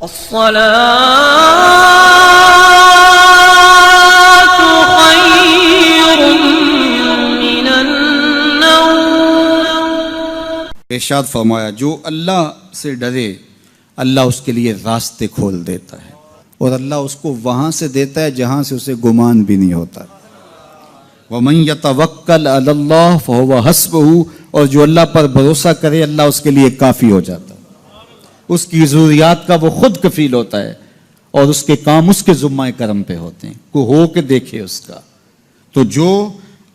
الصلاة خير من النوم. ارشاد فرمایا جو اللہ سے ڈرے اللہ اس کے لیے راستے کھول دیتا ہے اور اللہ اس کو وہاں سے دیتا ہے جہاں سے اسے گمان بھی نہیں ہوتا. وَمَن يَتَوَكَّلْ عَلَى اللَّهِ فَهُوَ حَسْبُهُ، اور جو اللہ پر بھروسہ کرے اللہ اس کے لیے کافی ہو جاتا ہے. اس کی ضروریات کا وہ خود کفیل ہوتا ہے اور اس کے کام اس کے ذمہ کرم پہ ہوتے ہیں، کو ہو کے دیکھے اس کا. تو جو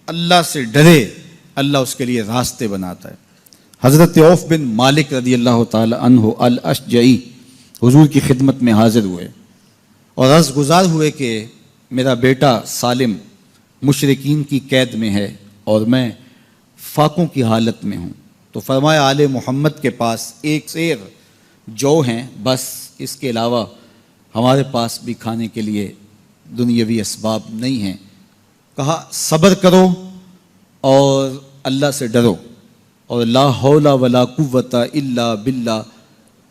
اللہ سے ڈرے اللہ اس کے لیے راستے بناتا ہے. حضرت عوف بن مالک رضی اللہ تعالی عنہ الاشجعی حضور کی خدمت میں حاضر ہوئے اور عرض گزار ہوئے کہ میرا بیٹا سالم مشرکین کی قید میں ہے اور میں فاقوں کی حالت میں ہوں. تو فرمایا آل محمد کے پاس ایک سیر جو ہیں، بس اس کے علاوہ ہمارے پاس بھی کھانے کے لیے دنیاوی اسباب نہیں ہیں. کہا صبر کرو اور اللہ سے ڈرو اور لا حول ولا قوت الا باللہ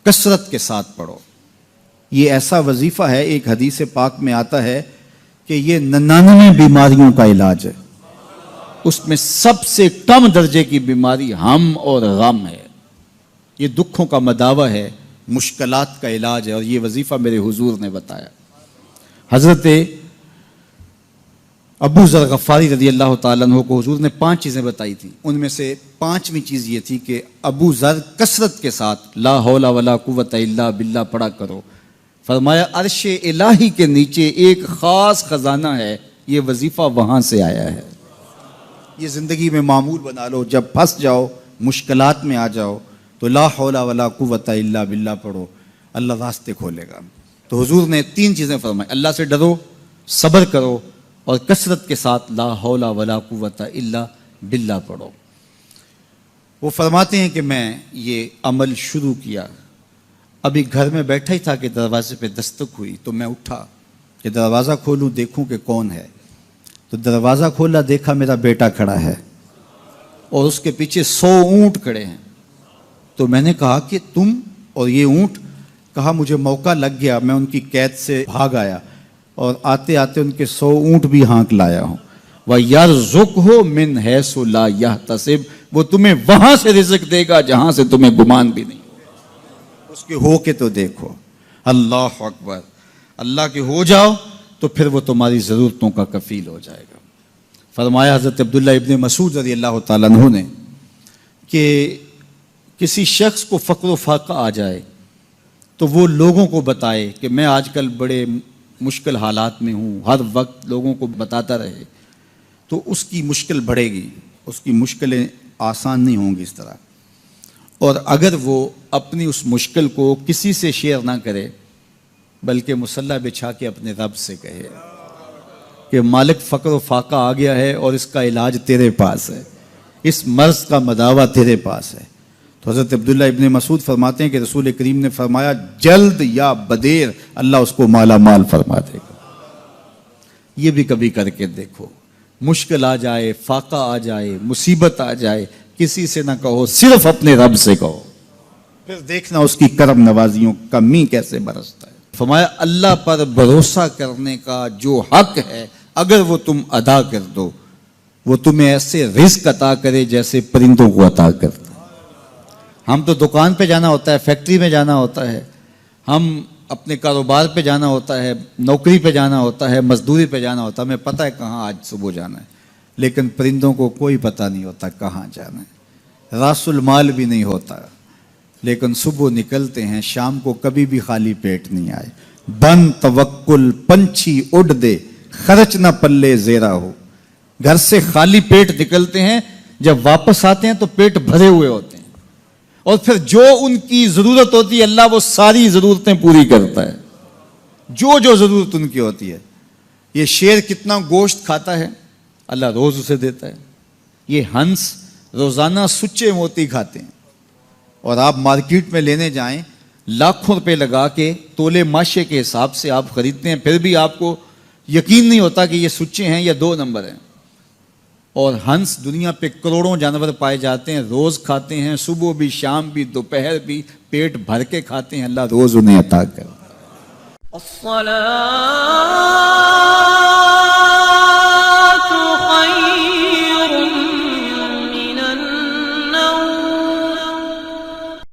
کثرت کے ساتھ پڑھو. یہ ایسا وظیفہ ہے، ایک حدیث پاک میں آتا ہے کہ یہ 99 بیماریوں کا علاج ہے. اس میں سب سے کم درجے کی بیماری ہم اور غم ہے. یہ دکھوں کا مداوع ہے، مشکلات کا علاج ہے، اور یہ وظیفہ میرے حضور نے بتایا. حضرت ابو ذر غفاری رضی اللہ تعالیٰ عنہ کو حضور نے 5 چیزیں بتائی تھیں. ان میں سے 5ویں چیز یہ تھی کہ ابو ذر کثرت کے ساتھ لا حول ولا قوت الا باللہ پڑھا کرو. فرمایا عرش الہی کے نیچے ایک خاص خزانہ ہے، یہ وظیفہ وہاں سے آیا ہے. یہ زندگی میں معمول بنا لو، جب پھنس جاؤ مشکلات میں آ جاؤ تو لا حول ولا قوت الا باللہ پڑھو، اللہ راستے کھولے گا. تو حضور نے 3 چیزیں فرمائی، اللہ سے ڈرو، صبر کرو اور کثرت کے ساتھ لا حول ولا قوت الا باللہ پڑھو. وہ فرماتے ہیں کہ میں یہ عمل شروع کیا، ابھی گھر میں بیٹھا ہی تھا کہ دروازے پہ دستک ہوئی تو میں اٹھا کہ دروازہ کھولوں دیکھوں کہ کون ہے. تو دروازہ کھولا، دیکھا میرا بیٹا کھڑا ہے اور اس کے پیچھے 100 اونٹ کھڑے ہیں. تو میں نے کہا کہ تم اور یہ اونٹ؟ کہا مجھے موقع لگ گیا، میں ان کی قید سے بھاگ آیا اور آتے آتے ان کے 100 اونٹ بھی ہانک لایا ہوں. وَيَرْزُقْهُ مِنْ حَيْثُ لَا يَحْتَسِبُ، وہ تمہیں وہاں سے رزق دے گا جہاں سے تمہیں گمان بھی نہیں. اس کے ہو کے تو دیکھو. اللہ اکبر. اللہ کے ہو جاؤ تو پھر وہ تمہاری ضرورتوں کا کفیل ہو جائے گا. فرمایا حضرت عبداللہ ابن مسعود رضی اللہ تعالیٰ عنہ نے کہ کسی شخص کو فقر و فاقہ آ جائے تو وہ لوگوں کو بتائے کہ میں آج کل بڑے مشکل حالات میں ہوں، ہر وقت لوگوں کو بتاتا رہے تو اس کی مشکل بڑھے گی، اس کی مشکلیں آسان نہیں ہوں گی اس طرح. اور اگر وہ اپنی اس مشکل کو کسی سے شیئر نہ کرے بلکہ مصلی بچھا کے اپنے رب سے کہے کہ مالک فقر و فاقہ آ گیا ہے اور اس کا علاج تیرے پاس ہے، اس مرض کا مداوع تیرے پاس ہے. تو حضرت عبداللہ ابن مسعود فرماتے ہیں کہ رسول کریم نے فرمایا جلد یا بدیر اللہ اس کو مالا مال فرما دے گا. یہ بھی کبھی کر کے دیکھو. مشکل آ جائے، فاقہ آ جائے، مصیبت آ جائے، کسی سے نہ کہو، صرف اپنے رب سے کہو، پھر دیکھنا اس کی کرم نوازیوں کا می کیسے برستا ہے. فرمایا اللہ پر بھروسہ کرنے کا جو حق ہے اگر وہ تم ادا کر دو وہ تمہیں ایسے رزق عطا کرے جیسے پرندوں کو عطا کرتا. ہم تو دکان پہ جانا ہوتا ہے، فیکٹری میں جانا ہوتا ہے، ہم اپنے کاروبار پہ جانا ہوتا ہے، نوکری پہ جانا ہوتا ہے، مزدوری پہ جانا ہوتا ہے، ہمیں پتہ ہے کہاں آج صبح جانا ہے. لیکن پرندوں کو کوئی پتہ نہیں ہوتا کہاں جانا ہے، راس المال بھی نہیں ہوتا، لیکن صبح نکلتے ہیں شام کو کبھی بھی خالی پیٹ نہیں آئے. بن توکل پنچھی اڑ دے خرچ نہ پلے زیرا ہو. گھر سے خالی پیٹ نکلتے ہیں، جب واپس آتے ہیں تو پیٹ بھرے ہوئے ہوتے ہیں اور پھر جو ان کی ضرورت ہوتی ہے اللہ وہ ساری ضرورتیں پوری کرتا ہے، جو ضرورت ان کی ہوتی ہے. یہ شیر کتنا گوشت کھاتا ہے اللہ روز اسے دیتا ہے. یہ ہنس روزانہ سچے موتی کھاتے ہیں اور آپ مارکیٹ میں لینے جائیں لاکھوں روپے لگا کے تولے ماشے کے حساب سے آپ خریدتے ہیں، پھر بھی آپ کو یقین نہیں ہوتا کہ یہ سچے ہیں یا 2 نمبر ہیں. اور ہنس دنیا پہ کروڑوں جانور پائے جاتے ہیں، روز کھاتے ہیں، صبح بھی شام بھی دوپہر بھی پیٹ بھر کے کھاتے ہیں، اللہ روز انہیں عطا کرتا ہے. الصلاة